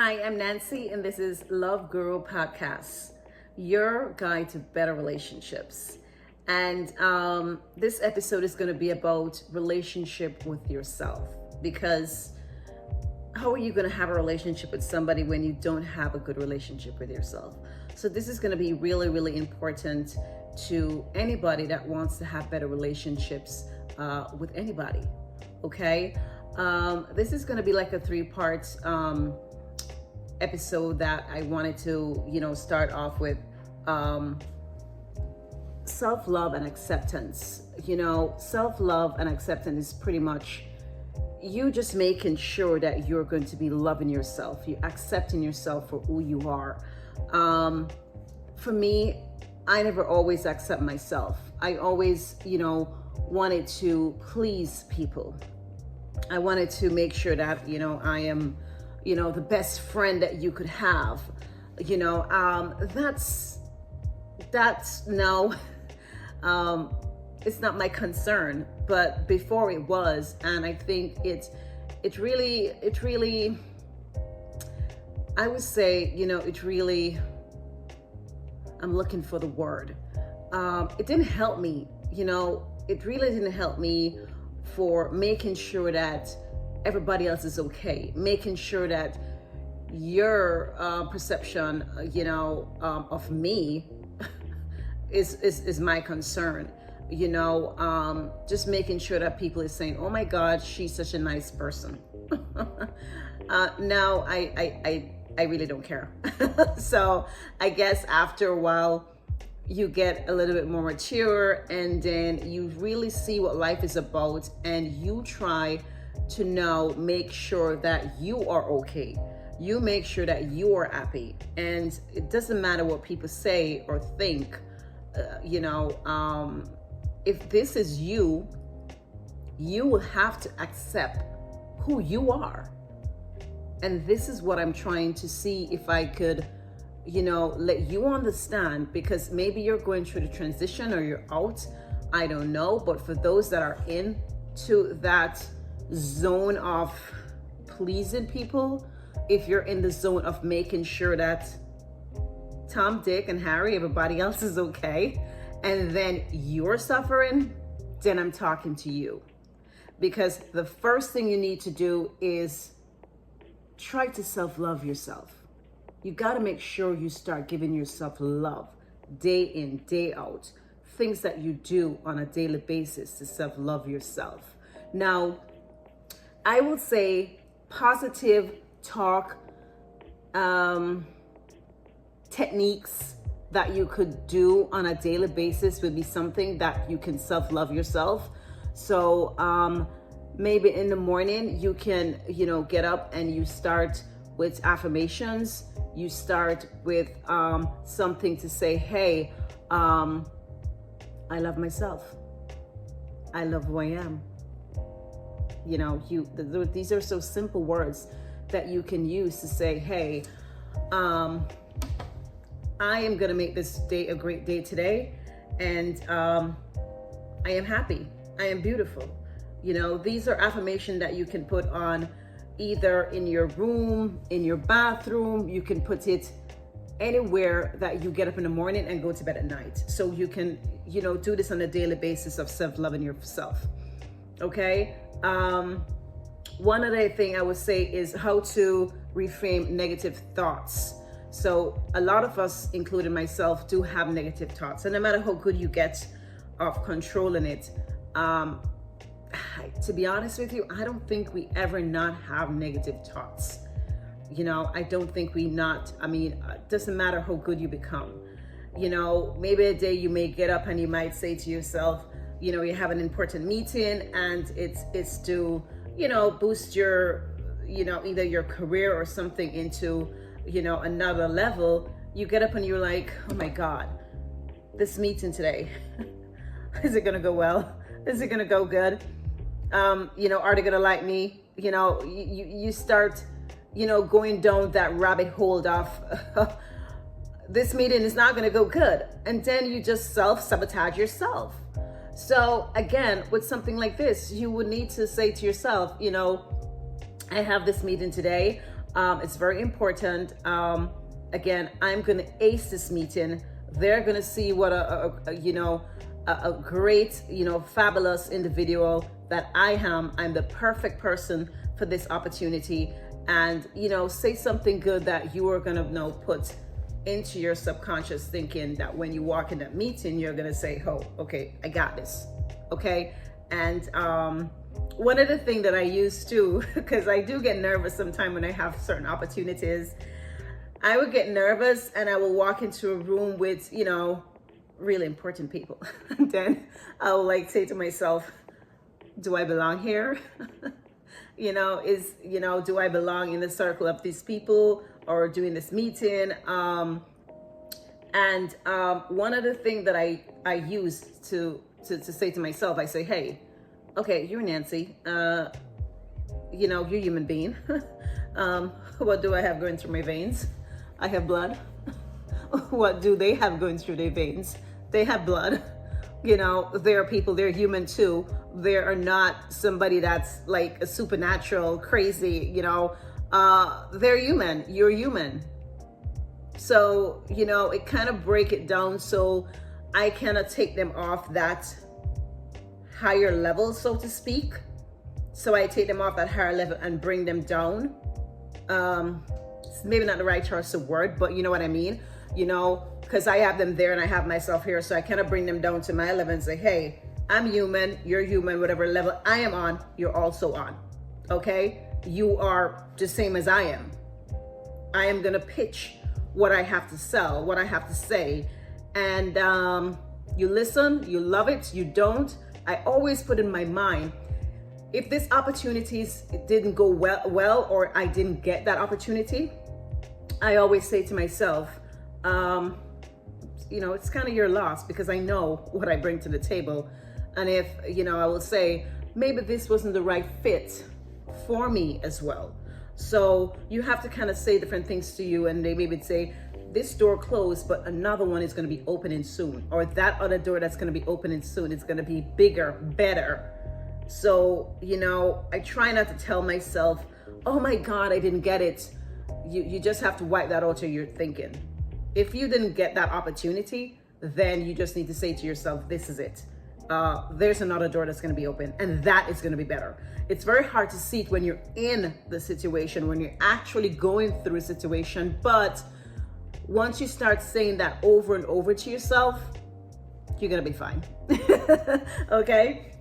Hi, I'm Nancy, and this is Love Guru Podcast, your guide to better relationships. And this episode is going to be about relationship with yourself, because how are you going to have a relationship with somebody when you don't have a good relationship with yourself? So this is going to be really, really important to anybody that wants to have better relationships with anybody. Okay. This is going to be like a 3-part episode that I wanted to, start off with self-love and acceptance. Self-love and acceptance is pretty much you just making sure that you're going to be loving yourself, you accepting yourself for who you are. For me, I never always accept myself. I always, wanted to please people. I wanted to make sure that, I am, the best friend that you could have. That's no, it's not my concern, but before it was. And I think it's really, I would say, it's really, I'm looking for the word. It didn't help me, it really didn't help me for making sure that everybody else is okay, making sure that your perception, of me is my concern. Just making sure that people is saying, "Oh my God, she's such a nice person." Now I really don't care. So I guess after a while, you get a little bit more mature, and then you really see what life is about, and you try to make sure that you are okay. You make sure that you are happy, and it doesn't matter what people say or think. If this is you, you will have to accept who you are. And this is what I'm trying to see if I could, let you understand, because maybe you're going through the transition or you're out. I don't know. But for those that are into that zone of pleasing people, if you're in the zone of making sure that Tom, Dick, and Harry, everybody else is okay, and then you're suffering, then I'm talking to you. Because the first thing you need to do is try to self-love yourself. You got to make sure you start giving yourself love day in, day out. Things that you do on a daily basis to self-love yourself. Now, I would say positive talk techniques that you could do on a daily basis would be something that you can self-love yourself. So maybe in the morning you can, get up and you start with affirmations. You start with something to say, hey, I love myself. I love who I am. These are so simple words that you can use to say, hey, I am going to make this day a great day today. And I am happy. I am beautiful. These are affirmations that you can put on either in your room, in your bathroom. You can put it anywhere that you get up in the morning and go to bed at night. So you can, do this on a daily basis of self-loving yourself. Okay. One other thing I would say is how to reframe negative thoughts. So a lot of us, including myself, do have negative thoughts. And no matter how good you get of controlling it, to be honest with you, I don't think we ever not have negative thoughts. I don't think it doesn't matter how good you become. Maybe a day you may get up and you might say to yourself, you have an important meeting and it's to, boost your, either your career or something into, another level. You get up and you're like, oh my God, this meeting today, is it going to go well? Is it going to go good? Are they going to like me? You start, going down that rabbit hole of this meeting is not going to go good. And then you just self-sabotage yourself. So again, with something like this, you would need to say to yourself, I have this meeting today. It's very important. Again, I'm going to ace this meeting. They're going to see what a great, fabulous individual that I am. I'm the perfect person for this opportunity. And, say something good that you are going to put into your subconscious thinking, that when you walk in that meeting, you're going to say, oh, okay, I got this. Okay. And one of the things that I use too, because I do get nervous sometimes when I have certain opportunities, I would get nervous and I will walk into a room with, really important people. And then I will say to myself, do I belong here? Do I belong in the circle of these people or doing this meeting? And one of the things that I use to say to myself, I say, hey, okay, you're Nancy. You're a human being. What do I have going through my veins? I have blood. What do they have going through their veins? They have blood. There are people, they're human too. They are not somebody that's like a supernatural, crazy, they're human. You're human. So, it kind of break it down so I cannot take them off that higher level, so to speak. So I take them off that higher level and bring them down. It's maybe not the right choice of word, but you know what I mean? Because I have them there and I have myself here. So I kind of bring them down to my level and say, hey, I'm human, you're human, whatever level I am on, you're also on. Okay? You are the same as I am. I am going to pitch what I have to sell, what I have to say. And you listen, you love it, you don't. I always put in my mind, if this opportunities didn't go well, or I didn't get that opportunity, I always say to myself, it's kind of your loss, because I know what I bring to the table. And if, I will say, maybe this wasn't the right fit for me as well. So you have to kind of say different things to you, and they maybe say, this door closed, but another one is going to be opening soon. Or that other door that's going to be opening soon, it's going to be bigger, better. So, I try not to tell myself, oh my God, I didn't get it. You just have to wipe that out of your thinking. If you didn't get that opportunity, then you just need to say to yourself, this is it. There's another door that's going to be open, and that is going to be better. It's very hard to see it when you're in the situation, when you're actually going through a situation. But once you start saying that over and over to yourself, you're going to be fine. Okay?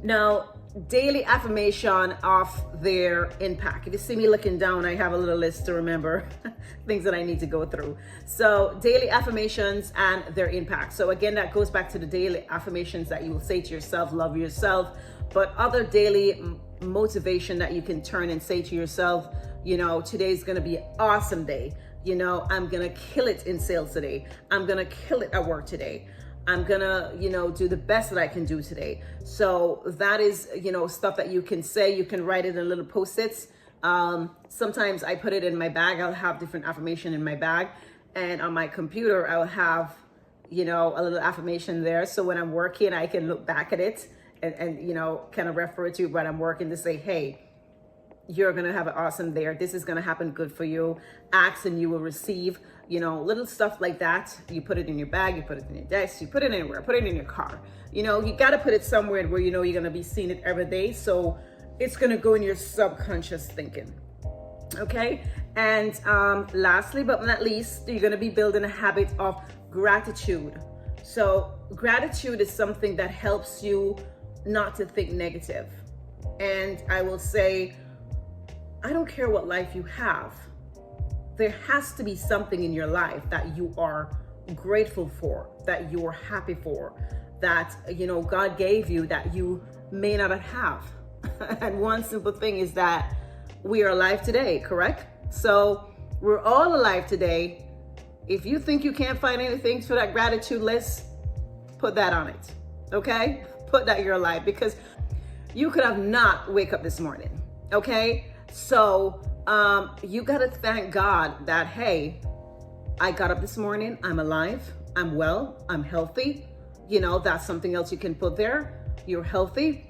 Now, daily affirmation of their impact. If you see me looking down, I have a little list to remember things that I need to go through. So daily affirmations and their impact. So again, that goes back to the daily affirmations that you will say to yourself, love yourself, but other daily motivation that you can turn and say to yourself, today's going to be an awesome day. I'm going to kill it in sales today. I'm going to kill it at work today. I'm gonna, do the best that I can do today. So that is, stuff that you can say. You can write it in little post-its. Sometimes I put it in my bag. I'll have different affirmation in my bag, and on my computer, I'll have, a little affirmation there. So when I'm working, I can look back at it and kind of refer to when I'm working to say, hey, you're going to have an awesome day. This is going to happen good for you. Ask and you will receive, little stuff like that. You put it in your bag, you put it in your desk, you put it anywhere, put it in your car. You got to put it somewhere where you're going to be seeing it every day. So it's going to go in your subconscious thinking. Okay. And lastly, but not least, you're going to be building a habit of gratitude. So gratitude is something that helps you not to think negative. And I will say, I don't care what life you have. There has to be something in your life that you are grateful for, that you are happy for, that, God gave you that you may not have. And one simple thing is that we are alive today, correct? So we're all alive today. If you think you can't find anything for that gratitude list, put that on it, okay? Put that you're alive, because you could have not wake up this morning, okay? So you got to thank God that, hey, I got up this morning, I'm alive, I'm well, I'm healthy. That's something else you can put there. You're healthy.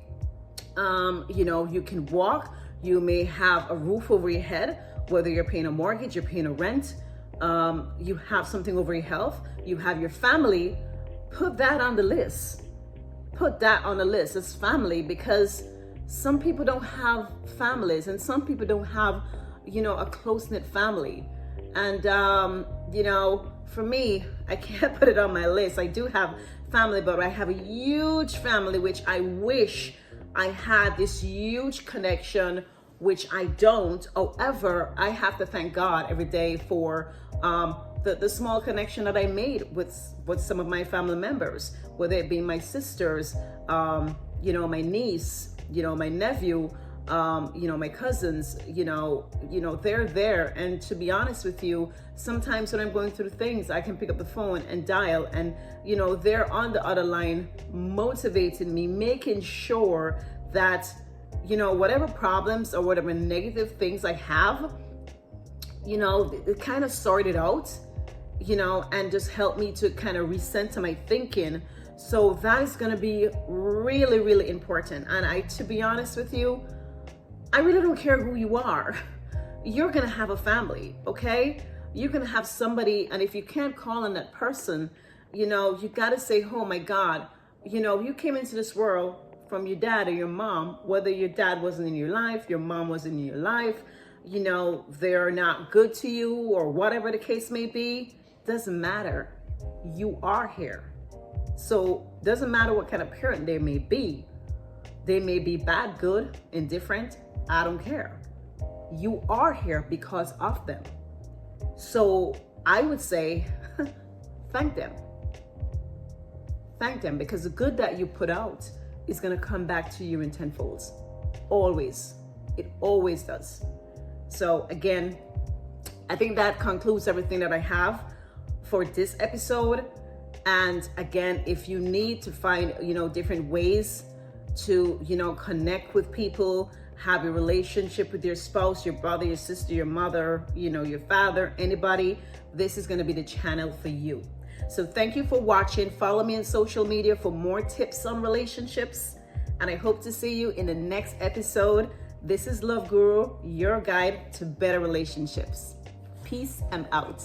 You can walk. You may have a roof over your head, whether you're paying a mortgage, you're paying a rent, you have something over your health, you have your family, put that on the list. Put that on the list as family, because some people don't have families, and some people don't have, a close-knit family. And, for me, I can't put it on my list. I do have family, but I have a huge family, which I wish I had this huge connection, which I don't. However, I have to thank God every day for the small connection that I made with some of my family members, whether it be my sisters, my niece, my nephew, my cousins, they're there. And to be honest with you, sometimes when I'm going through things, I can pick up the phone and dial, and, they're on the other line, motivating me, making sure that, whatever problems or whatever negative things I have, it kind of sort it out, and just help me to kind of recenter my thinking. So that is going to be really, really important. And to be honest with you, I really don't care who you are. You're going to have a family, okay? You're going to have somebody. And if you can't call on that person, you got to say, oh my God, you came into this world from your dad or your mom, whether your dad wasn't in your life, your mom wasn't in your life, they're not good to you, or whatever the case may be, doesn't matter. You are here. So doesn't matter what kind of parent they may be. They may be bad, good, indifferent. I don't care. You are here because of them. So I would say, thank them. Thank them, because the good that you put out is going to come back to you in tenfolds. Always. It always does. So again, I think that concludes everything that I have for this episode. And again, if you need to find, different ways to, connect with people, have a relationship with your spouse, your brother, your sister, your mother, your father, anybody, this is going to be the channel for you. So thank you for watching. Follow me on social media for more tips on relationships. And I hope to see you in the next episode. This is Love Guru, your guide to better relationships. Peace and out.